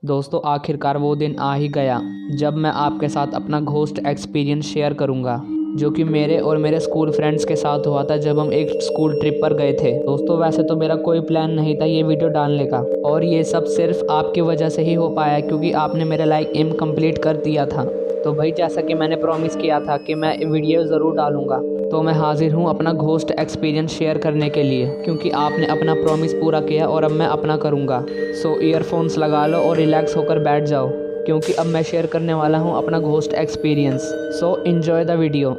दोस्तों आखिरकार वो दिन आ ही गया जब मैं आपके साथ अपना घोस्ट एक्सपीरियंस शेयर करूंगा, जो कि मेरे और मेरे स्कूल फ्रेंड्स के साथ हुआ था जब हम एक स्कूल ट्रिप पर गए थे। दोस्तों वैसे तो मेरा कोई प्लान नहीं था ये वीडियो डालने का, और ये सब सिर्फ आपकी वजह से ही हो पाया क्योंकि आपने मेरा लाइक एम कंप्लीट कर दिया था। तो भाई जैसा कि मैंने प्रॉमिस किया था कि मैं वीडियो ज़रूर डालूंगा, तो मैं हाजिर हूँ अपना घोस्ट एक्सपीरियंस शेयर करने के लिए, क्योंकि आपने अपना प्रॉमिस पूरा किया और अब मैं अपना करूँगा। सो ईयरफोन्स लगा लो और रिलैक्स होकर बैठ जाओ, क्योंकि अब मैं शेयर करने वाला हूँ अपना ghost experience. So enjoy the video.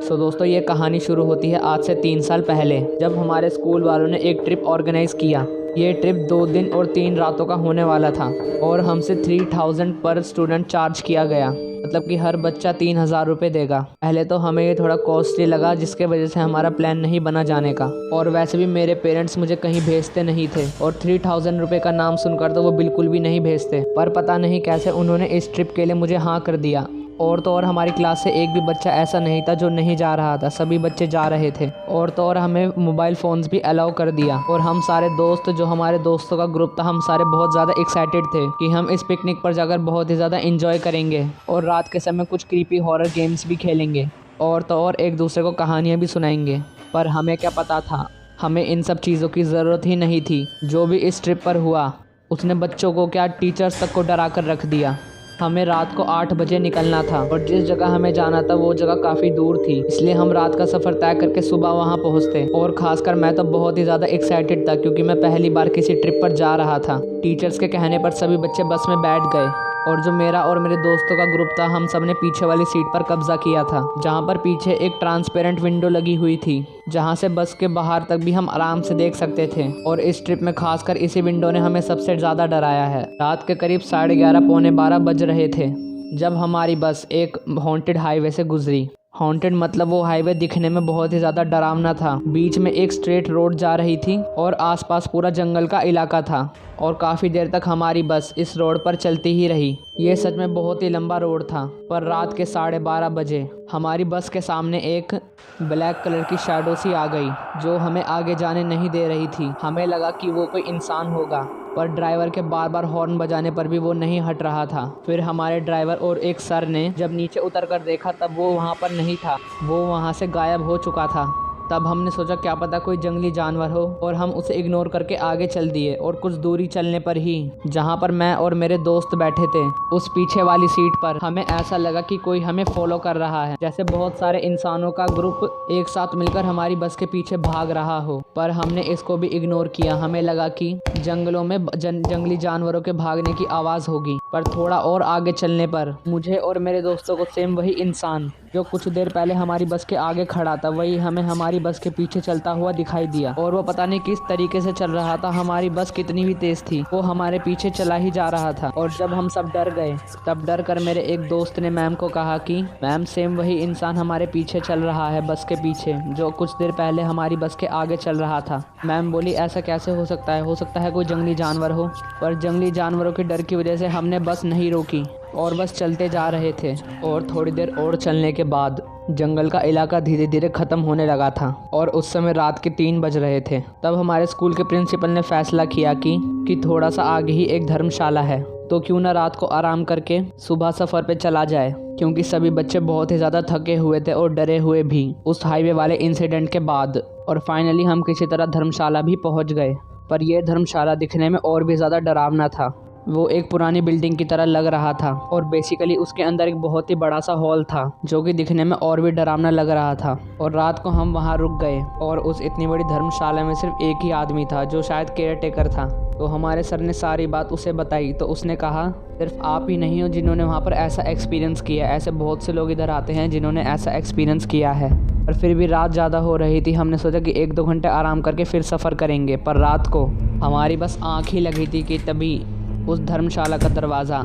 So दोस्तों ये कहानी शुरू होती है आज से 3 साल पहले, जब हमारे स्कूल वालों ने एक ट्रिप ऑर्गेनाइज़ किया। ये ट्रिप 2 दिन और 3 रातों का होने वाला था और हमसे 3000 पर स्टूडेंट चार्ज किया गया, मतलब कि हर बच्चा 3000 रुपये देगा। पहले तो हमें ये थोड़ा कॉस्टली लगा, जिसके वजह से हमारा प्लान नहीं बना जाने का, और वैसे भी मेरे पेरेंट्स मुझे कहीं भेजते नहीं थे, और 3000 रुपये का नाम सुनकर तो वो बिल्कुल भी नहीं भेजते। पर पता नहीं कैसे उन्होंने इस ट्रिप के लिए मुझे हाँ कर दिया। और तो और हमारी क्लास से एक भी बच्चा ऐसा नहीं था जो नहीं जा रहा था, सभी बच्चे जा रहे थे। और तो और हमें मोबाइल फ़ोन्स भी अलाउ कर दिया, और हम सारे दोस्त, जो हमारे दोस्तों का ग्रुप था, हम सारे बहुत ज़्यादा एक्साइटेड थे कि हम इस पिकनिक पर जाकर बहुत ही ज़्यादा एंजॉय करेंगे और रात के समय कुछ क्रीपी हॉरर गेम्स भी खेलेंगे, और तो और एक दूसरे को कहानियाँ भी सुनाएंगे। पर हमें क्या पता था, हमें इन सब चीज़ों की ज़रूरत ही नहीं थी। जो भी इस ट्रिप पर हुआ उसने बच्चों को क्या, टीचर्स तक को डरा कर रख दिया। हमें रात को 8 बजे निकलना था, और जिस जगह हमें जाना था वो जगह काफ़ी दूर थी, इसलिए हम रात का सफ़र तय करके सुबह वहां पहुंचते। और ख़ासकर मैं तो बहुत ही ज़्यादा एक्साइटेड था, क्योंकि मैं पहली बार किसी ट्रिप पर जा रहा था। टीचर्स के कहने पर सभी बच्चे बस में बैठ गए, और जो मेरा और मेरे दोस्तों का ग्रुप था, हम सब ने पीछे वाली सीट पर कब्जा किया था, जहाँ पर पीछे एक ट्रांसपेरेंट विंडो लगी हुई थी, जहाँ से बस के बाहर तक भी हम आराम से देख सकते थे। और इस ट्रिप में खासकर इसी विंडो ने हमें सबसे ज़्यादा डराया है। रात के करीब 11:30 पौने 12 बज रहे थे जब हमारी बस एक हॉन्टेड हाईवे से गुजरी। हॉन्टेड मतलब वो हाईवे दिखने में बहुत ही ज़्यादा डरावना था। बीच में एक स्ट्रेट रोड जा रही थी और आसपास पूरा जंगल का इलाका था, और काफ़ी देर तक हमारी बस इस रोड पर चलती ही रही। ये सच में बहुत ही लंबा रोड था। पर रात के 12:30 बजे हमारी बस के सामने एक ब्लैक कलर की शैडो सी आ गई, जो हमें आगे जाने नहीं दे रही थी। हमें लगा कि वो कोई इंसान होगा, पर ड्राइवर के बार बार हॉर्न बजाने पर भी वो नहीं हट रहा था। फिर हमारे ड्राइवर और एक सर ने जब नीचे उतर कर देखा, तब वो वहाँ पर नहीं था, वो वहाँ से गायब हो चुका था। तब हमने सोचा क्या पता कोई जंगली जानवर हो, और हम उसे इग्नोर करके आगे चल दिए। और कुछ दूरी चलने पर ही, जहाँ पर मैं और मेरे दोस्त बैठे थे, उस पीछे वाली सीट पर हमें ऐसा लगा कि कोई हमें फॉलो कर रहा है, जैसे बहुत सारे इंसानों का ग्रुप एक साथ मिलकर हमारी बस के पीछे भाग रहा हो। पर हमने इसको भी इग्नोर किया। हमें लगा कि जंगलों में जंगली जानवरों के भागने की आवाज़ होगी। पर थोड़ा और आगे चलने पर मुझे और मेरे दोस्तों को सेम वही इंसान जो कुछ देर पहले हमारी बस के आगे खड़ा था, वही हमें हमारी बस के पीछे चलता हुआ दिखाई दिया। और वो पता नहीं किस तरीके से चल रहा था, हमारी बस कितनी भी तेज थी, वो हमारे पीछे चला ही जा रहा था। और जब हम सब डर गए, तब डर कर मेरे एक दोस्त ने मैम को कहा कि मैम सेम वही इंसान हमारे पीछे चल रहा है, बस के पीछे, जो कुछ देर पहले हमारी बस के आगे चल रहा था। मैम बोली ऐसा कैसे हो सकता है कोई जंगली जानवर हो। पर जंगली जानवरों के डर की वजह से हमने बस नहीं रोकी और बस चलते जा रहे थे। और थोड़ी देर और चलने के बाद जंगल का इलाका धीरे धीरे ख़त्म होने लगा था, और उस समय रात के 3 बज रहे थे। तब हमारे स्कूल के प्रिंसिपल ने फैसला किया कि थोड़ा सा आगे ही एक धर्मशाला है, तो क्यों ना रात को आराम करके सुबह सफ़र पे चला जाए, क्योंकि सभी बच्चे बहुत ही ज़्यादा थके हुए थे और डरे हुए भी उस हाईवे वाले इंसिडेंट के बाद। और फाइनली हम किसी तरह धर्मशाला भी पहुंच गए। पर यह धर्मशाला दिखने में और भी ज़्यादा डरावना था। वो एक पुरानी बिल्डिंग की तरह लग रहा था, और बेसिकली उसके अंदर एक बहुत ही बड़ा सा हॉल था, जो कि दिखने में और भी डरावना लग रहा था। और रात को हम वहाँ रुक गए, और उस इतनी बड़ी धर्मशाला में सिर्फ एक ही आदमी था, जो शायद केयर टेकर था। तो हमारे सर ने सारी बात उसे बताई, तो उसने कहा सिर्फ आप ही नहीं हो जिन्होंने वहाँ पर ऐसा एक्सपीरियंस किया, ऐसे बहुत से लोग इधर आते हैं जिन्होंने ऐसा एक्सपीरियंस किया है। पर फिर भी रात ज़्यादा हो रही थी, हमने सोचा कि 1-2 घंटे आराम करके फिर सफ़र करेंगे। पर रात को हमारी बस आँख ही लगी थी कि तभी उस धर्मशाला का दरवाज़ा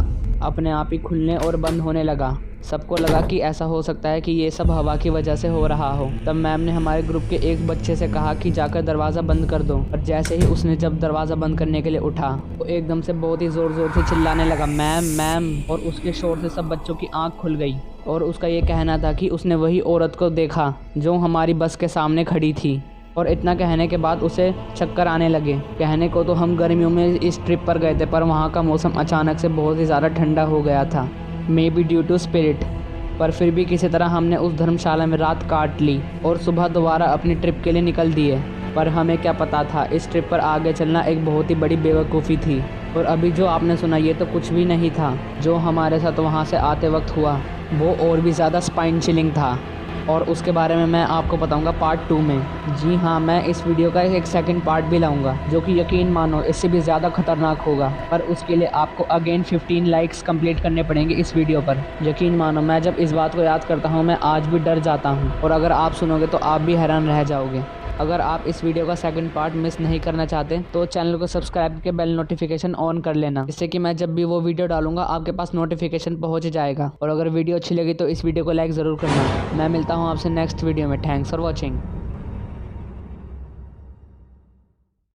अपने आप ही खुलने और बंद होने लगा। सबको लगा कि ऐसा हो सकता है कि ये सब हवा की वजह से हो रहा हो। तब मैम ने हमारे ग्रुप के एक बच्चे से कहा कि जाकर दरवाज़ा बंद कर दो। और जैसे ही उसने जब दरवाज़ा बंद करने के लिए उठा, तो एकदम से बहुत ही ज़ोर ज़ोर से चिल्लाने लगा मैम मैम, और उसके शोर से सब बच्चों की आँख खुल गई। और उसका ये कहना था कि उसने वही औरत को देखा जो हमारी बस के सामने खड़ी थी। और इतना कहने के बाद उसे चक्कर आने लगे। कहने को तो हम गर्मियों में इस ट्रिप पर गए थे, पर वहाँ का मौसम अचानक से बहुत ही ज़्यादा ठंडा हो गया था, maybe due to spirit. पर फिर भी किसी तरह हमने उस धर्मशाला में रात काट ली और सुबह दोबारा अपनी ट्रिप के लिए निकल दिए। पर हमें क्या पता था, इस ट्रिप पर आगे चलना एक बहुत ही बड़ी बेवकूफ़ी थी। और अभी जो आपने सुना ये तो कुछ भी नहीं था। जो हमारे साथ वहाँ से आते वक्त हुआ वो और भी ज़्यादा स्पाइन चिलिंग था, और उसके बारे में मैं आपको बताऊंगा पार्ट 2 में। जी हाँ, मैं इस वीडियो का एक सेकंड पार्ट भी लाऊंगा, जो कि यकीन मानो इससे भी ज़्यादा खतरनाक होगा। पर उसके लिए आपको अगेन 15 लाइक्स कंप्लीट करने पड़ेंगे इस वीडियो पर। यकीन मानो मैं जब इस बात को याद करता हूँ मैं आज भी डर जाता हूँ, और अगर आप सुनोगे तो आप भी हैरान रह जाओगे। अगर आप इस वीडियो का सेकंड पार्ट मिस नहीं करना चाहते तो चैनल को सब्सक्राइब करके बेल नोटिफिकेशन ऑन कर लेना, जिससे कि मैं जब भी वो वीडियो डालूंगा आपके पास नोटिफिकेशन पहुंच जाएगा। और अगर वीडियो अच्छी लगी तो इस वीडियो को लाइक ज़रूर करना। मैं मिलता हूं आपसे नेक्स्ट वीडियो में। Thanks for watching.